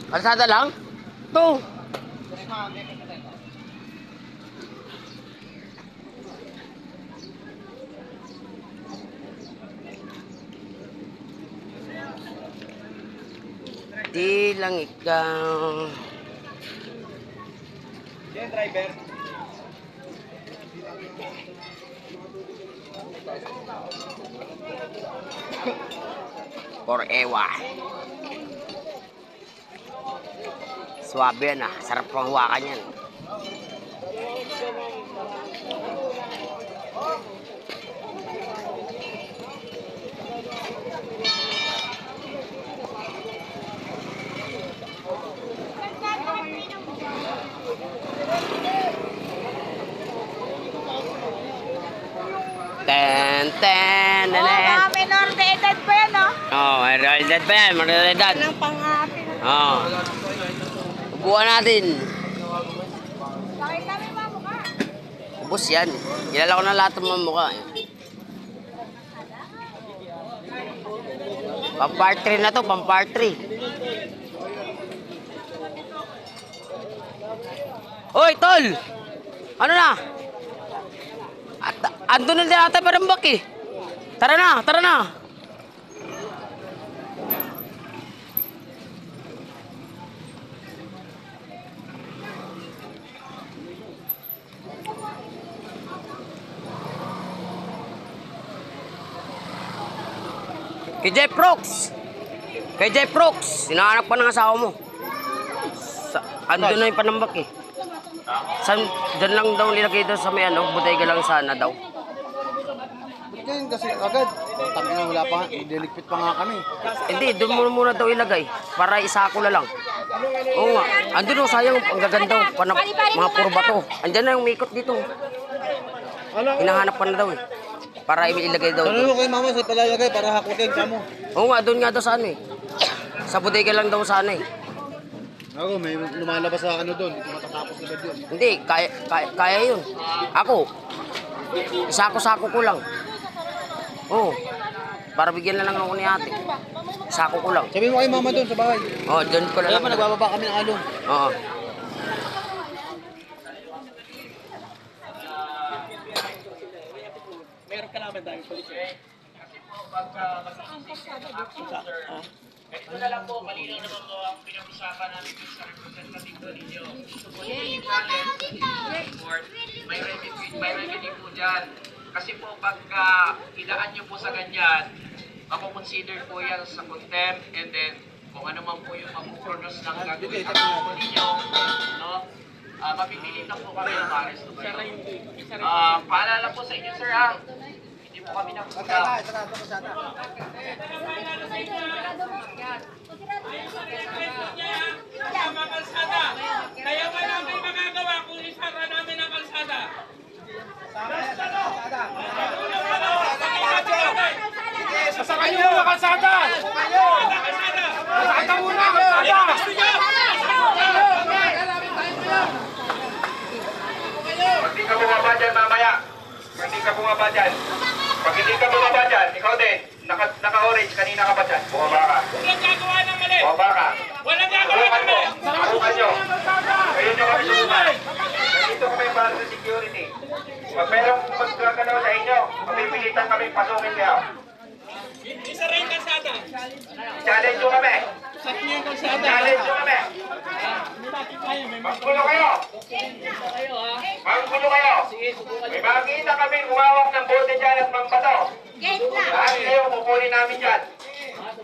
Kalsada lang? Ito. Di lang ikaw. Yan, driver. For Ewa. Swabe yan ah. Sarap pang hawakan yan. Ten, ten, Oo, mga minor de edad pa yan, no? Oh, may realidad pa yan. May realidad. Anong pang-api na? Oh. Ubuan natin. Bakit kami mga mukha? Ubus yan. Kilala ko na lahat ng mga mukha. Pang part 3 na to, pang part 3. Hoy, tol! Ano na? Ando na din ata parambak eh. Tara na, tara na. Kay Jeff Brooks. Kay Jeff Brooks. Hinahanap pa ng asawa mo. Ando na yung panambak eh. Diyan lang daw nilagay daw sa may ano, bodega lang sana daw. Ba't ngayon kasi agad? Tangin na wala pa nga, diligpit pa nga kami. Hindi, doon mo muna daw ilagay. Para isako na lang. Oo nga. Andun o, sayang. Ang gaganda o. Mga puro bato. Andyan na yung mikot dito. Hinahanap pa na daw eh. Para ilagay daw Tanong mo doon. kay mama sa palalagay para hakutin ka mo. Oo nga, doon nga daw sa ano eh. Sa bodega lang daw sana eh. Ako, may lumalabas sa ano doon. Hindi matatapos na ba yun? Hindi, kaya yun. Ako, isako-sako ko lang. Oo. Para bigyan na lang ako ni ate. Sako ko lang. Sabihin mo kay mama doon sa bahay. Oo, doon ko na Kaya lang. pa nagbababa kami ng along. Oo. Meron ka naman dahil polis. Kasi po, pagka action, sir, ganito na lang po, malinaw naman po ang pinag-usapan namin sa representative ko ninyo. Ito po yung report, may remedy po dyan. Kasi po, pagka idaan nyo po sa ganyan, makukonsider po yan sa contempt, and then, kung ano man po yung mapuproduce ng gagawin sa po ninyo, no? Mapipilitan po kami ng arrest po kayo. Paalala po sa inyo, sir, hindi po kami nang Mga kalsada. Kaya ba namin magagawa kung isara namin ang kalsada? Sasakay niyo ang kalsada! Sasakay muna ang kalsada! Pag di ka bumaba dyan mamaya, pag di ka bumaba dyan, pag hindi ka bumaba dyan, ikaw din, naka-orange, kanina ka pa dyan, bumaba ka. Walang gagawa ng mali! Bumaba ka. Walang gagawa ng mali! Subukan nyo. Kayo nyo kami subukan. Nandito kami para sa security. Pag merong magkakalaw sa inyo, mapipilitan kami pasukin kayo. Isara yung kalsada! Challenge nyo kami. Sakto yung kalsada! Challenge nyo kami. Magkulo kayo. Magkulo kayo. May makikita kami umawak ng bote dyan at mambato. Gate na! Lahat kayo, kukunin namin dyan.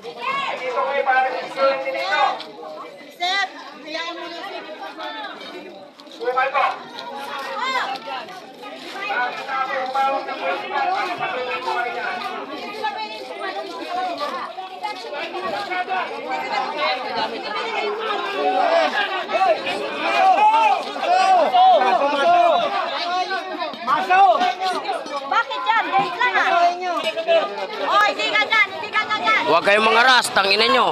Nandito kami para sa security nito. Sir, hayaan mo na si... Subukan ko. Makikita kami umawak ng bote dyan at patuloy ko kayo dyan. Bakit yan? Gate lang ah! Oh, hindi ka dyan! Hindi ka dyan! Huwag kayong mga ras, tangina nyo.